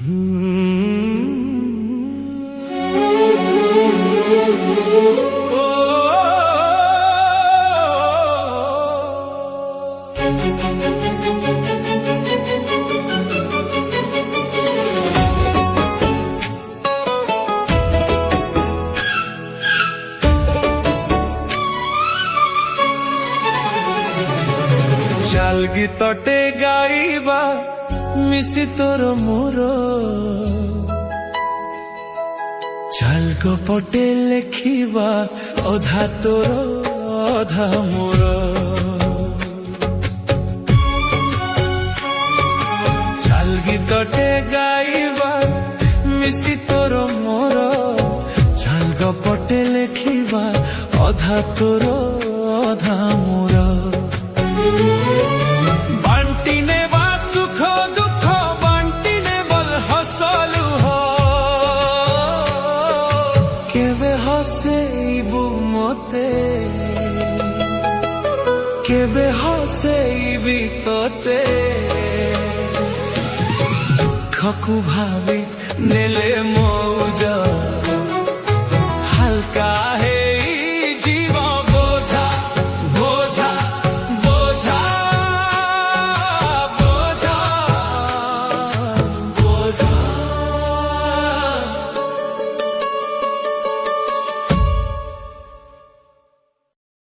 চাল গীতটে গাইবা মিশি তোর মোর, চাল গপটে লেখিবা অধা তোর অধা মোর। চাল গীতটে গাইবা মিশি তোর মোর, চাল গপটে লেখিবা অধা তোর অধা মোর। বান্টি নেবা সুখ দুঃখ, বান্টি নেবল হসলু হ, কেবে হসেইবু মতে, কেবে হসেইবি তোতে। দুঃখকু ভাবি নেলে মৌজ